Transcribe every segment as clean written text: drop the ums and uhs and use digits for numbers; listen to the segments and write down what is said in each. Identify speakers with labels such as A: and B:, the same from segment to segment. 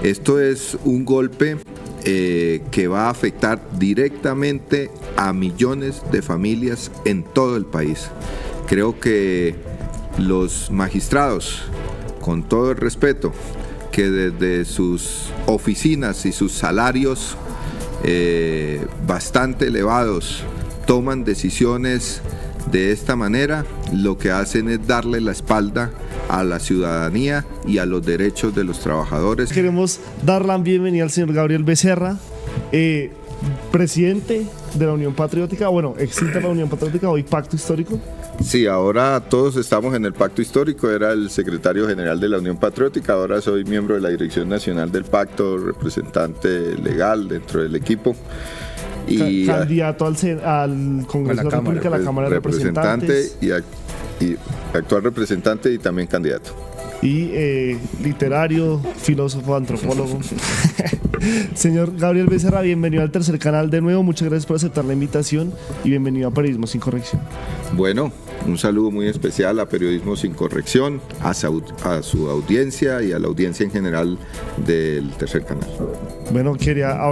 A: Esto es un golpe que va a afectar directamente a millones de familias en todo el país. Creo que los magistrados, con todo el respeto, que desde sus oficinas y sus salarios bastante elevados toman decisiones de esta manera, lo que hacen es darle la espalda a la ciudadanía y a los derechos de los trabajadores.
B: Queremos dar la bienvenida al señor Gabriel Becerra, presidente de la Unión Patriótica, extinta la Unión Patriótica, hoy Pacto Histórico.
A: Sí, ahora todos estamos en el Pacto Histórico, era el secretario general de la Unión Patriótica, ahora soy miembro de la Dirección Nacional del Pacto, representante legal dentro del equipo. Y
B: candidato al Congreso de la República, a la Cámara de Representantes.
A: Y actual representante y también candidato.
B: Y literario, filósofo, antropólogo. Señor Gabriel Becerra, bienvenido al Tercer Canal de nuevo, muchas gracias por aceptar la invitación y bienvenido a Periodismo Sin Corrección.
A: Bueno, un saludo muy especial a Periodismo Sin Corrección, a su audiencia y a la audiencia en general del Tercer Canal.
B: Bueno,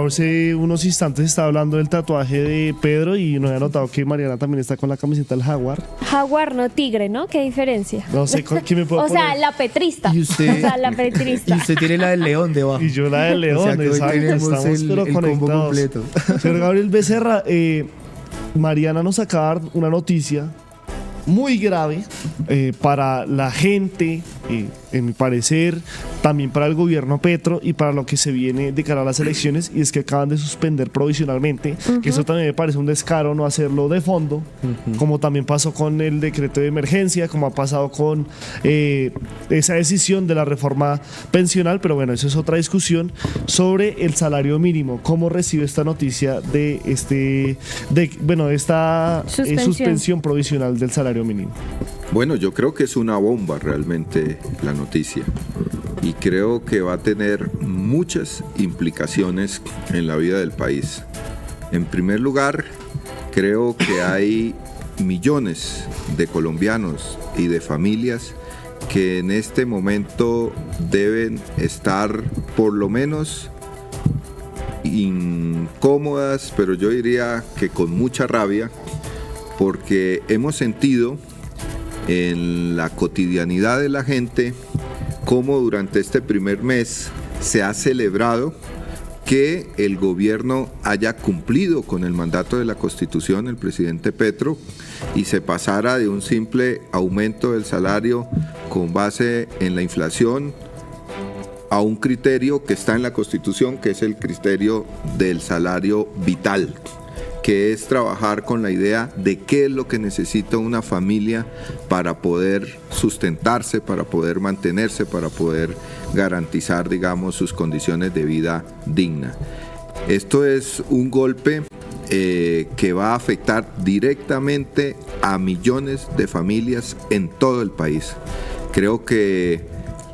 B: hace unos instantes estaba hablando del tatuaje de Pedro y no había notado que Mariana también está con la camiseta del Jaguar.
C: Jaguar, no tigre, ¿no? ¿Qué diferencia?
B: No sé, ¿qué me puedo
C: O
B: poner?
C: sea, la petrista.
D: Y usted,
C: o sea, la petrista.
D: Y usted tiene la del león debajo.
B: Y yo la del león,
D: o sea que hoy
B: exacto,
D: tenemos
B: estamos
D: el combo completo.
B: Señor Gabriel Becerra, Mariana nos acaba de dar una noticia muy grave para la gente, en mi parecer, también para el gobierno Petro y para lo que se viene de cara a las elecciones, y es que acaban de suspender provisionalmente, que eso también me parece un descaro no hacerlo de fondo, como también pasó con el decreto de emergencia, como ha pasado con esa decisión de la reforma pensional, pero bueno, eso es otra discusión sobre el salario mínimo. ¿Cómo recibe esta noticia de esta suspensión provisional del salario mínimo?
A: Bueno, yo creo que es una bomba realmente la noticia y creo que va a tener muchas implicaciones en la vida del país. En primer lugar, creo que hay millones de colombianos y de familias que en este momento deben estar por lo menos incómodas, pero yo diría que con mucha rabia, porque hemos sentido en la cotidianidad de la gente cómo durante este primer mes se ha celebrado que el gobierno haya cumplido con el mandato de la Constitución, el presidente Petro, y se pasara de un simple aumento del salario con base en la inflación a un criterio que está en la Constitución, que es el criterio del salario vital, que es trabajar con la idea de qué es lo que necesita una familia para poder sustentarse, para poder mantenerse, para poder garantizar, digamos, sus condiciones de vida digna. Esto es un golpe que va a afectar directamente a millones de familias en todo el país. Creo que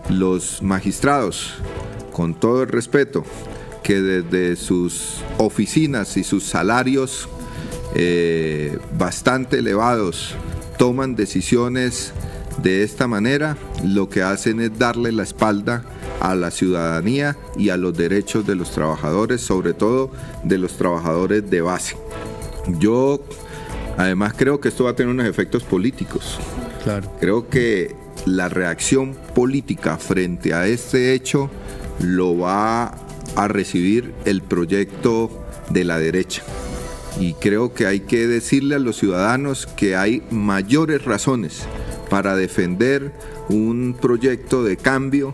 A: los magistrados, con todo el respeto, que desde sus oficinas y sus salarios bastante elevados toman decisiones de esta manera, lo que hacen es darle la espalda a la ciudadanía y a los derechos de los trabajadores, sobre todo de los trabajadores de base. Yo además creo que esto va a tener unos efectos políticos.
D: Claro.
A: Creo que la reacción política frente a este hecho lo va a recibir el proyecto de la derecha. Y creo que hay que decirle a los ciudadanos que hay mayores razones para defender un proyecto de cambio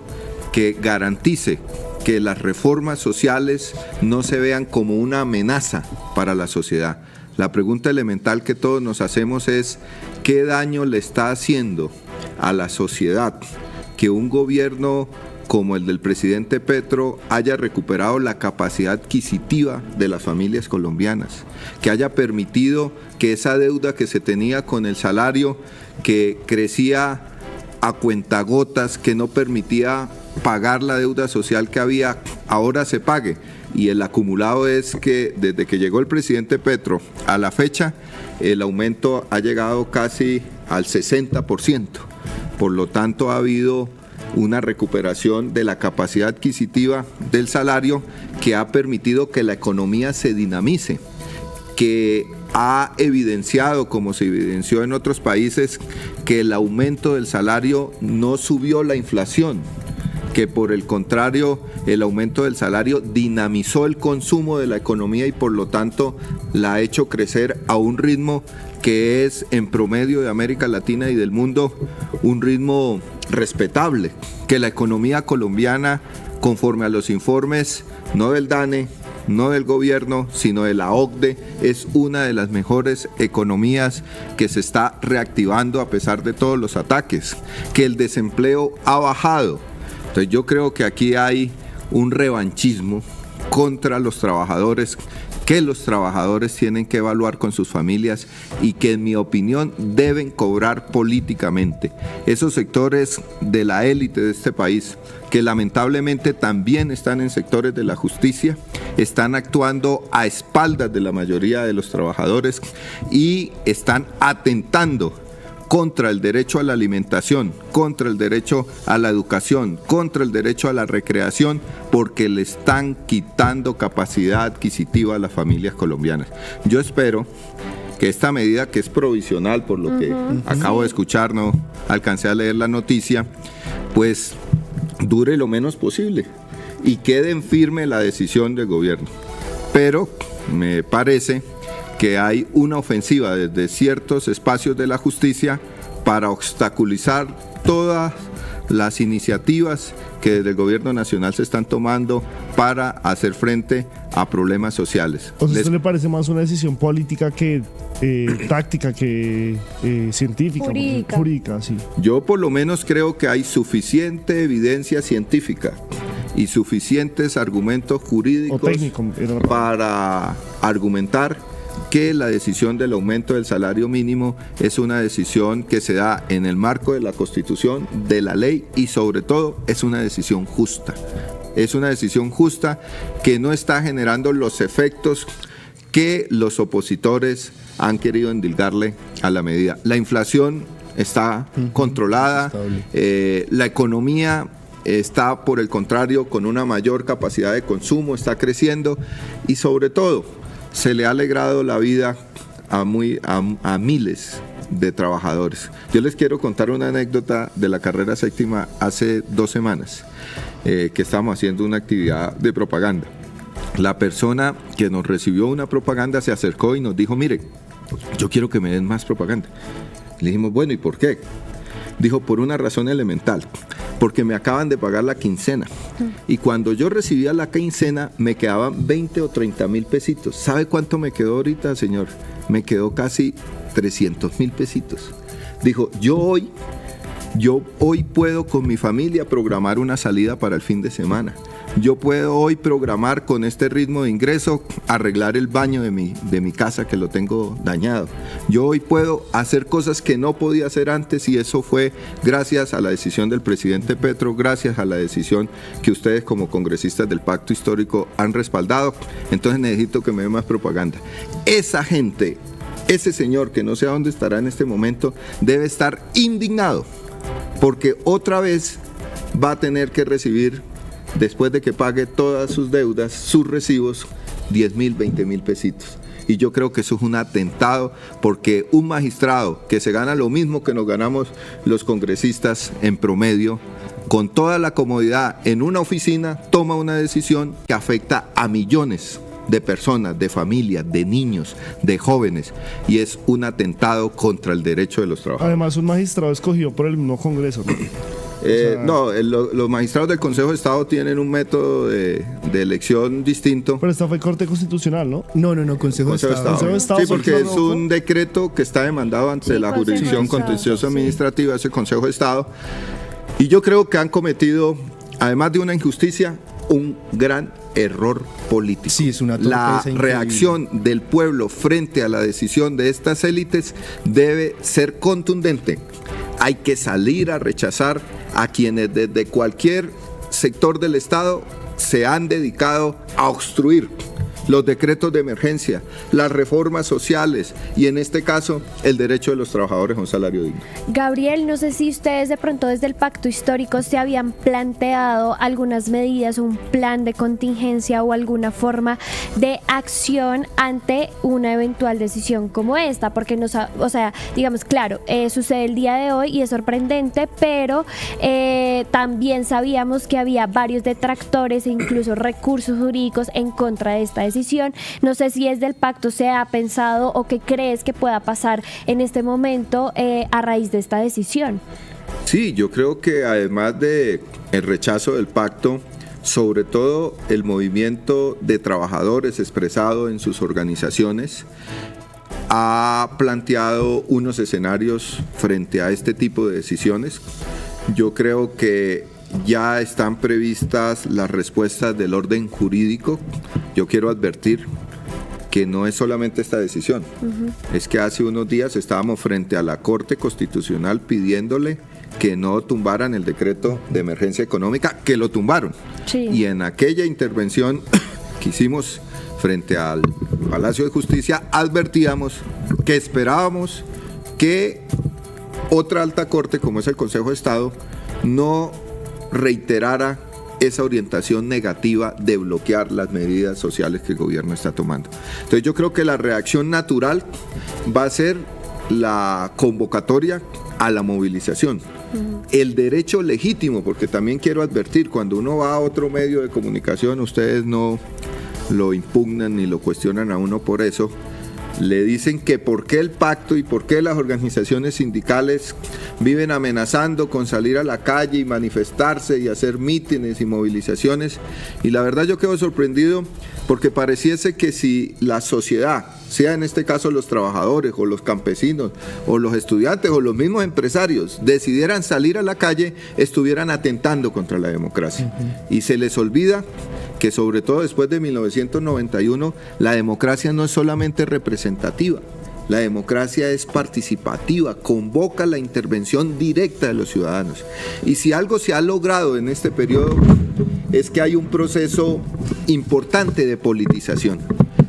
A: que garantice que las reformas sociales no se vean como una amenaza para la sociedad. La pregunta elemental que todos nos hacemos es: ¿qué daño le está haciendo a la sociedad que un gobierno como el del presidente Petro haya recuperado la capacidad adquisitiva de las familias colombianas, que haya permitido que esa deuda que se tenía con el salario, que crecía a cuentagotas, que no permitía pagar la deuda social que había, ahora se pague? Y el acumulado es que desde que llegó el presidente Petro a la fecha, el aumento ha llegado casi al 60%. Por lo tanto, ha habido una recuperación de la capacidad adquisitiva del salario que ha permitido que la economía se dinamice, que ha evidenciado, como se evidenció en otros países, que el aumento del salario no subió la inflación, que por el contrario el aumento del salario dinamizó el consumo de la economía y por lo tanto la ha hecho crecer a un ritmo que es en promedio de América Latina y del mundo un ritmo respetable, que la economía colombiana, conforme a los informes no del DANE, no del gobierno, sino de la OCDE, es una de las mejores economías que se está reactivando a pesar de todos los ataques, que el desempleo ha bajado. Entonces yo creo que aquí hay un revanchismo contra los trabajadores, que los trabajadores tienen que evaluar con sus familias y que en mi opinión deben cobrar políticamente. Esos sectores de la élite de este país, que lamentablemente también están en sectores de la justicia, están actuando a espaldas de la mayoría de los trabajadores y están atentando contra el derecho a la alimentación, contra el derecho a la educación, contra el derecho a la recreación, porque le están quitando capacidad adquisitiva a las familias colombianas. Yo espero que esta medida, que es provisional por lo que acabo de escuchar, no alcancé a leer la noticia, pues dure lo menos posible y quede en firme la decisión del gobierno. Pero me parece que hay una ofensiva desde ciertos espacios de la justicia para obstaculizar todas las iniciativas que desde el gobierno nacional se están tomando para hacer frente a problemas sociales.
B: O sea, ¿esto le parece más una decisión política que táctica, que científica? Jurídica, sí.
A: Yo por lo menos creo que hay suficiente evidencia científica y suficientes argumentos jurídicos para argumentar que la decisión del aumento del salario mínimo es una decisión que se da en el marco de la Constitución, de la ley y sobre todo es una decisión justa. Es una decisión justa que no está generando los efectos que los opositores han querido endilgarle a la medida. La inflación está controlada, la economía está por el contrario con una mayor capacidad de consumo, está creciendo y sobre todo se le ha alegrado la vida a miles de trabajadores. Yo les quiero contar una anécdota de la carrera séptima hace 2 semanas, que estábamos haciendo una actividad de propaganda. La persona que nos recibió una propaganda se acercó y nos dijo, mire, yo quiero que me den más propaganda. Le dijimos, bueno, ¿y por qué? Dijo, por una razón elemental, porque me acaban de pagar la quincena y cuando yo recibía la quincena me quedaban 20 o 30 mil pesitos. ¿Sabe cuánto me quedó ahorita, señor? Me quedó casi 300.000 pesitos. Dijo, yo hoy puedo con mi familia programar una salida para el fin de semana. Yo puedo hoy programar con este ritmo de ingreso, arreglar el baño de mi casa que lo tengo dañado. Yo hoy puedo hacer cosas que no podía hacer antes y eso fue gracias a la decisión del presidente Petro, gracias a la decisión que ustedes como congresistas del Pacto Histórico han respaldado. Entonces necesito que me dé más propaganda. Esa gente, ese señor que no sé a dónde estará en este momento, debe estar indignado porque otra vez va a tener que recibir, después de que pague todas sus deudas, sus recibos, 10.000, 20.000 pesitos. Y yo creo que eso es un atentado porque un magistrado que se gana lo mismo que nos ganamos los congresistas en promedio, con toda la comodidad en una oficina, toma una decisión que afecta a millones de personas, de familias, de niños, de jóvenes, y es un atentado contra el derecho de los trabajadores.
B: Además, un magistrado escogido por el mismo Congreso, ¿no?
A: Los magistrados del Consejo de Estado tienen un método de elección distinto.
B: Pero esta fue Corte Constitucional, ¿no?
D: No, Consejo de Estado.
A: Sí, porque es un decreto que está demandado ante la jurisdicción contencioso administrativa, ese Consejo de Estado. Y yo creo que han cometido, además de una injusticia, un gran error político.
D: Sí, es una
A: la reacción del pueblo frente a la decisión de estas élites debe ser contundente. Hay que salir a rechazar a quienes desde cualquier sector del Estado se han dedicado a obstruir los decretos de emergencia, las reformas sociales y en este caso el derecho de los trabajadores a un salario digno.
C: Gabriel, no sé si ustedes de pronto desde el pacto histórico se habían planteado algunas medidas, un plan de contingencia o alguna forma de acción ante una eventual decisión como esta, porque digamos, claro, sucede el día de hoy y es sorprendente, pero también sabíamos que había varios detractores e incluso recursos jurídicos en contra de esta decisión. No sé si desde el pacto se ha pensado o qué crees que pueda pasar en este momento a raíz de esta decisión.
A: Sí, yo creo que además de el rechazo del pacto, sobre todo el movimiento de trabajadores expresado en sus organizaciones, ha planteado unos escenarios frente a este tipo de decisiones. Yo creo que ya están previstas las respuestas del orden jurídico. Yo quiero advertir que no es solamente esta decisión, es que hace unos días estábamos frente a la Corte Constitucional pidiéndole que no tumbaran el decreto de emergencia económica, que lo tumbaron.
C: Sí.
A: Y en aquella intervención que hicimos frente al Palacio de Justicia, advertíamos que esperábamos que otra alta corte, como es el Consejo de Estado, no reiterara esa orientación negativa de bloquear las medidas sociales que el gobierno está tomando. Entonces yo creo que la reacción natural va a ser la convocatoria a la movilización. El derecho legítimo, porque también quiero advertir, cuando uno va a otro medio de comunicación, ustedes no lo impugnan ni lo cuestionan a uno por eso, le dicen que por qué el pacto y por qué las organizaciones sindicales viven amenazando con salir a la calle y manifestarse y hacer mítines y movilizaciones. Y la verdad yo quedo sorprendido porque pareciese que si la sociedad, sea en este caso los trabajadores o los campesinos o los estudiantes o los mismos empresarios, decidieran salir a la calle, estuvieran atentando contra la democracia. Y se les olvida que sobre todo después de 1991, la democracia no es solamente representativa, la democracia es participativa, convoca la intervención directa de los ciudadanos. Y si algo se ha logrado en este periodo es que hay un proceso importante de politización.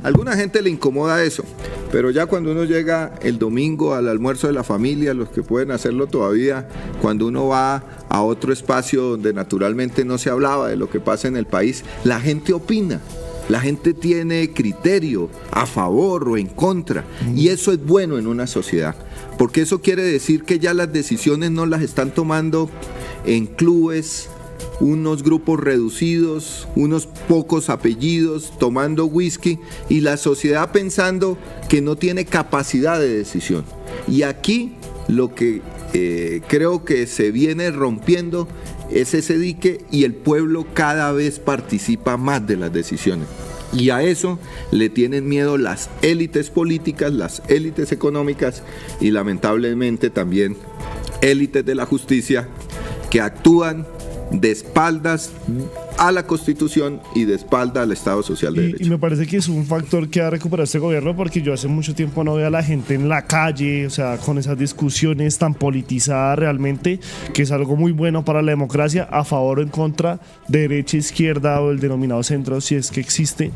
A: A alguna gente le incomoda eso, pero ya cuando uno llega el domingo al almuerzo de la familia, los que pueden hacerlo todavía, cuando uno va a otro espacio donde naturalmente no se hablaba de lo que pasa en el país, la gente opina. La gente tiene criterio a favor o en contra, y eso es bueno en una sociedad, porque eso quiere decir que ya las decisiones no las están tomando en clubes, unos grupos reducidos, unos pocos apellidos, tomando whisky, y la sociedad pensando que no tiene capacidad de decisión. Y aquí lo que creo que se viene rompiendo es ese dique, y el pueblo cada vez participa más de las decisiones. Y a eso le tienen miedo las élites políticas, las élites económicas y lamentablemente también élites de la justicia que actúan de espaldas a la Constitución y de espalda al Estado Social de Derecho.
B: Y me parece que es un factor que ha recuperado este gobierno, porque yo hace mucho tiempo no veo a la gente en la calle, o sea, con esas discusiones tan politizadas realmente, que es algo muy bueno para la democracia, a favor o en contra, derecha, izquierda o el denominado centro, si es que existe.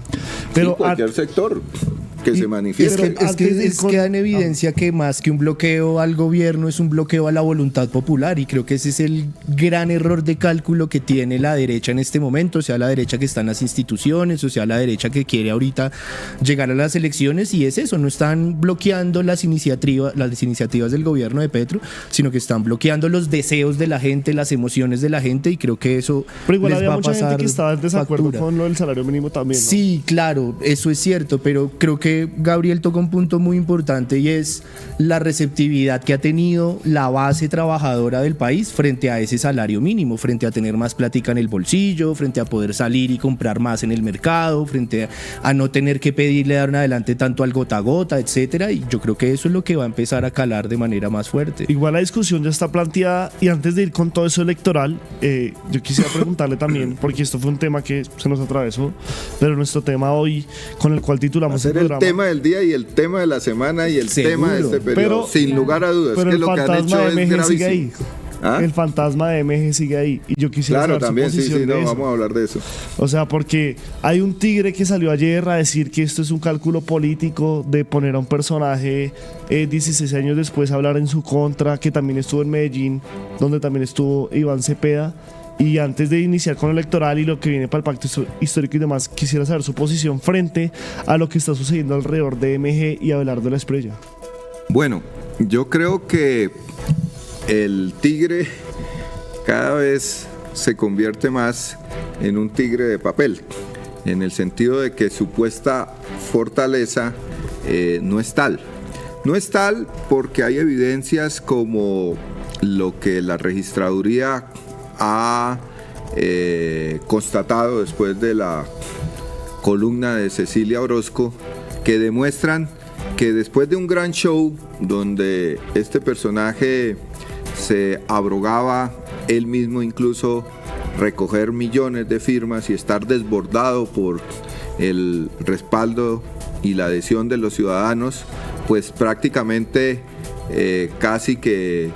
B: Pero
A: sí, cualquier sector que se manifieste.
D: Es que queda en evidencia que más que un bloqueo al gobierno es un bloqueo a la voluntad popular, y creo que ese es el gran error de cálculo que tiene la derecha en este momento, sea la derecha que está en las instituciones o sea la derecha que quiere ahorita llegar a las elecciones, y es eso, no están bloqueando las iniciativas del gobierno de Petro, sino que están bloqueando los deseos de la gente, las emociones de la gente, y creo que eso
B: pero igual
D: les
B: había
D: va a
B: mucha
D: pasar
B: gente que estaba en desacuerdo
D: factura.
B: con lo del salario mínimo también, ¿no?
D: Sí, claro, eso es cierto, pero creo que Gabriel toca un punto muy importante, y es la receptividad que ha tenido la base trabajadora del país frente a ese salario mínimo, frente a tener más plática en el bolsillo, frente a poder salir y comprar más en el mercado, frente a no tener que pedirle dar en adelante tanto al gota a gota, etcétera, y yo creo que eso es lo que va a empezar a calar de manera más fuerte.
B: Igual la discusión ya está planteada, y antes de ir con todo eso electoral, yo quisiera preguntarle también, porque esto fue un tema que se nos atravesó, pero nuestro tema hoy, con el cual titulamos el programa,
A: el tema del día y el tema de la semana y el tema de este periodo,
B: pero,
A: sin lugar a dudas,
B: pero
A: que
B: el
A: lo que han
B: fantasma
A: hecho
B: de
A: es
B: MG sigue ahí.
A: gravísimo. ¿Ah?
B: el fantasma de MG sigue ahí. Y yo quisiera
A: Claro,
B: saber
A: también,
B: su
A: sí,
B: posición
A: sí,
B: de
A: no,
B: eso.
A: vamos a hablar de eso.
B: O sea, porque hay un tigre que salió ayer a decir que esto es un cálculo político de poner a un personaje 16 años después a hablar en su contra, que también estuvo en Medellín, donde también estuvo Iván Cepeda. Y antes de iniciar con el electoral y lo que viene para el pacto histórico y demás, quisiera saber su posición frente a lo que está sucediendo alrededor de MG y Abelardo La Espriella.
A: Bueno, yo creo que el tigre cada vez se convierte más en un tigre de papel, en el sentido de que supuesta fortaleza no es tal. No es tal porque hay evidencias como lo que la registraduría ha constatado después de la columna de Cecilia Orozco, que demuestran que después de un gran show donde este personaje se abrogaba él mismo incluso recoger millones de firmas y estar desbordado por el respaldo y la adhesión de los ciudadanos, pues prácticamente casi que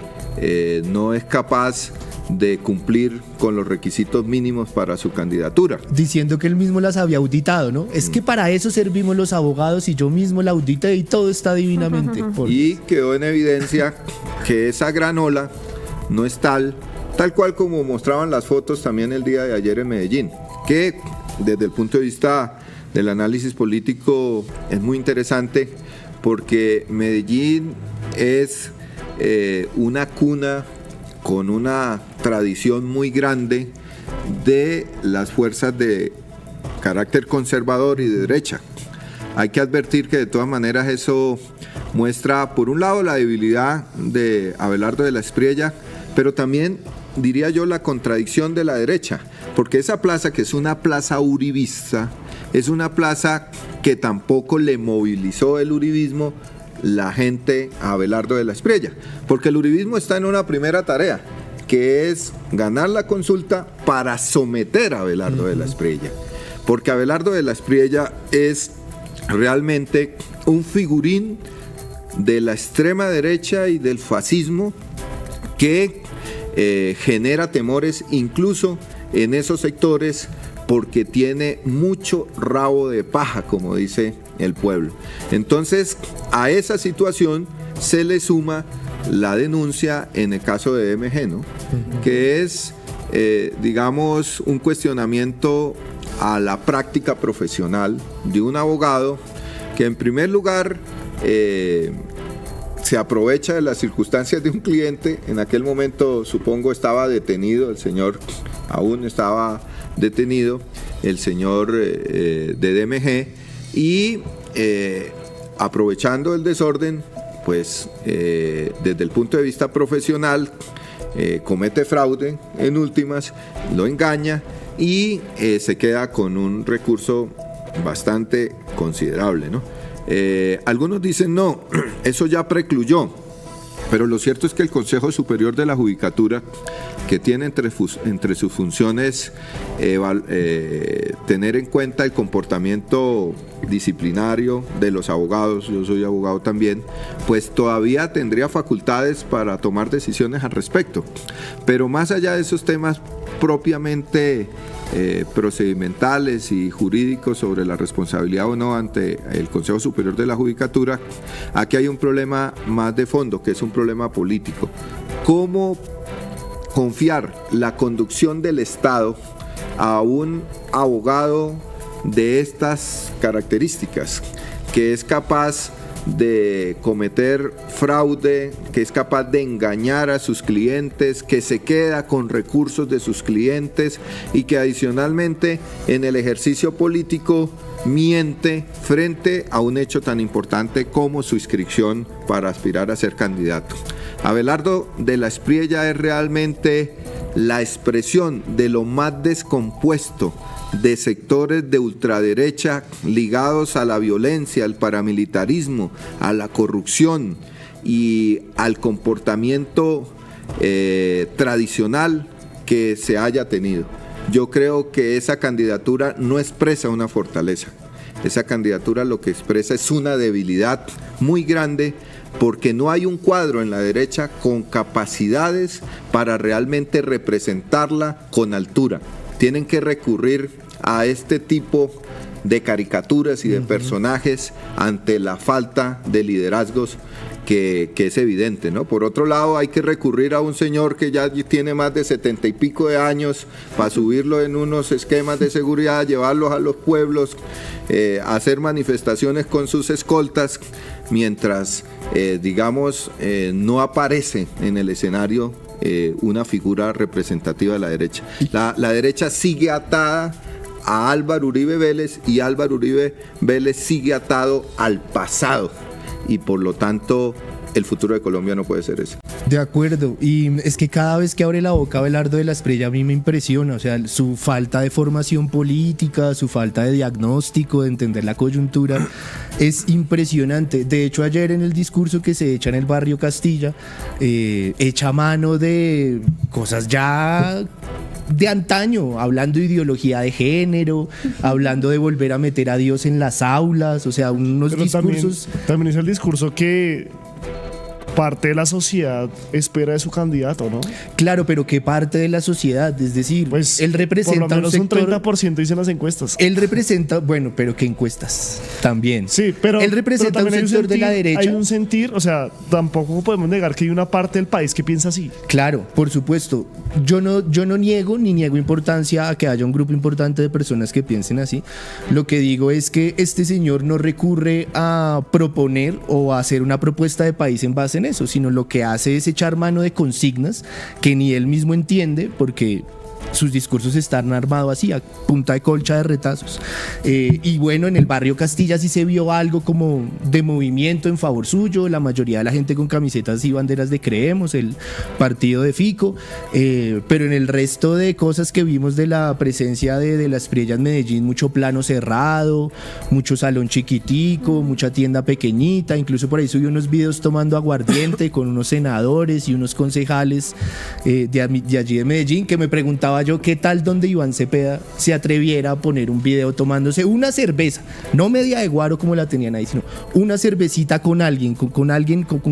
A: no es capaz de cumplir con los requisitos mínimos para su candidatura.
D: Diciendo que él mismo las había auditado, ¿no? Es que para eso servimos los abogados y yo mismo la audité y todo está divinamente.
A: Y quedó en evidencia que esa gran ola no es tal cual como mostraban las fotos también el día de ayer en Medellín, que desde el punto de vista del análisis político es muy interesante porque Medellín es una cuna con una tradición muy grande de las fuerzas de carácter conservador y de derecha. Hay que advertir que de todas maneras eso muestra, por un lado, la debilidad de Abelardo de la Espriella, pero también, diría yo, la contradicción de la derecha, porque esa plaza, que es una plaza uribista, es una plaza que tampoco le movilizó el uribismo la gente a Abelardo de la Espriella, porque el uribismo está en una primera tarea, que es ganar la consulta para someter a Abelardo de la Espriella, porque Abelardo de la Espriella es realmente un figurín de la extrema derecha y del fascismo que genera temores incluso en esos sectores porque tiene mucho rabo de paja, como dice el pueblo. Entonces, a esa situación se le suma la denuncia en el caso de MG, ¿no? Que es, digamos, un cuestionamiento a la práctica profesional de un abogado que en primer lugar se aprovecha de las circunstancias de un cliente. En aquel momento supongo estaba detenido, el señor aún estaba detenido, el señor de DMG, y aprovechando el desorden, pues desde el punto de vista profesional comete fraude en últimas, lo engaña y se queda con un recurso bastante considerable, ¿no? Algunos dicen no, eso ya precluyó, pero lo cierto es que el Consejo Superior de la Judicatura, que tiene entre sus funciones tener en cuenta el comportamiento disciplinario de los abogados, yo soy abogado también, pues todavía tendría facultades para tomar decisiones al respecto. Pero más allá de esos temas propiamente procedimentales y jurídicos sobre la responsabilidad o no ante el Consejo Superior de la Judicatura, aquí hay un problema más de fondo, que es un problema político. ¿Cómo confiar la conducción del Estado a un abogado de estas características, que es capaz de cometer fraude, que es capaz de engañar a sus clientes, que se queda con recursos de sus clientes y que adicionalmente en el ejercicio político miente frente a un hecho tan importante como su inscripción para aspirar a ser candidato? Abelardo de la Espriella es realmente la expresión de lo más descompuesto de sectores de ultraderecha ligados a la violencia, al paramilitarismo, a la corrupción y al comportamiento tradicional que se haya tenido. Yo creo que esa candidatura no expresa una fortaleza. Esa candidatura lo que expresa es una debilidad muy grande porque no hay un cuadro en la derecha con capacidades para realmente representarla con altura. Tienen que recurrir a este tipo de caricaturas y de personajes ante la falta de liderazgos que es evidente, ¿no? Por otro lado, hay que recurrir a un señor que ya tiene más de 70 y pico de años para subirlo en unos esquemas de seguridad, llevarlos a los pueblos, hacer manifestaciones con sus escoltas, mientras, no aparece en el escenario una figura representativa de la derecha. La derecha sigue atada a Álvaro Uribe Vélez y Álvaro Uribe Vélez sigue atado al pasado. Y por lo tanto el futuro de Colombia no puede ser ese.
D: De acuerdo, y es que cada vez que abre la boca Abelardo de la Espriella a mí me impresiona, o sea, su falta de formación política, su falta de diagnóstico, de entender la coyuntura, es impresionante. De hecho, ayer en el discurso que se echa en el barrio Castilla, echa mano de cosas ya de antaño, hablando de ideología de género, hablando de volver a meter a Dios en las aulas, o sea, unos
B: Pero
D: discursos...
B: también es el discurso que parte de la sociedad espera de su candidato, ¿no?
D: Claro, pero ¿qué parte de la sociedad? Es decir,
B: Pues
D: él representa
B: por lo menos
D: un sector...
B: un 30% dicen las encuestas.
D: Él representa, bueno, pero ¿qué encuestas? También.
B: Sí, pero
D: él representa
B: pero
D: un
B: también hay
D: sector de la derecha.
B: Hay un sentir, o sea, tampoco podemos negar que hay una parte del país que piensa así.
D: Claro, por supuesto. Yo no niego ni niego importancia a que haya un grupo importante de personas que piensen así. Lo que digo es que este señor no recurre a proponer o a hacer una propuesta de país en base en eso, sino lo que hace es echar mano de consignas que ni él mismo entiende, porque sus discursos están armados así, a punta de colcha de retazos. Y bueno, en el barrio Castilla sí se vio algo como de movimiento en favor suyo, la mayoría de la gente con camisetas y banderas de Creemos, el partido de Fico, pero en el resto de cosas que vimos de la presencia de la Espriella en Medellín, mucho plano cerrado, mucho salón chiquitico, mucha tienda pequeñita, incluso por ahí subió unos videos tomando aguardiente con unos senadores y unos concejales de allí de Medellín, que me preguntaba yo qué tal donde Iván Cepeda se atreviera a poner un video tomándose una cerveza, no media de guaro como la tenían ahí, sino una cervecita con alguien, con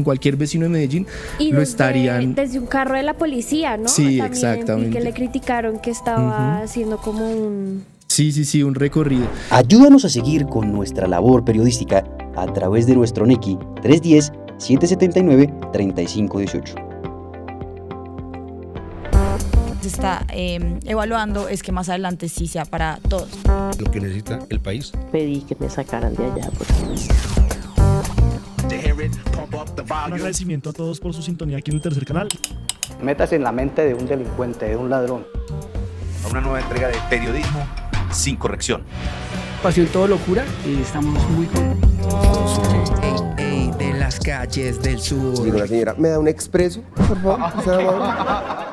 D: cualquier vecino de Medellín,
C: y
D: lo estarían...
C: desde un carro de la policía, ¿no?
D: Sí,
C: También,
D: exactamente.
C: Y que le criticaron que estaba haciendo como un...
D: Sí, un recorrido.
E: Ayúdanos a seguir con nuestra labor periodística a través de nuestro NECI 310-779-3518.
F: Se está evaluando es que más adelante sí sea para todos.
G: Lo que necesita el país.
H: Pedí que me sacaran de allá.
B: Un agradecimiento a todos por su sintonía aquí en el tercer canal.
I: Métase en la mente de un delincuente, de un ladrón.
J: A una nueva entrega de periodismo sin corrección.
H: Pasión todo locura y estamos muy contentos.
K: De las calles del sur.
L: Digo, la señora, ¿me da un expreso, por favor?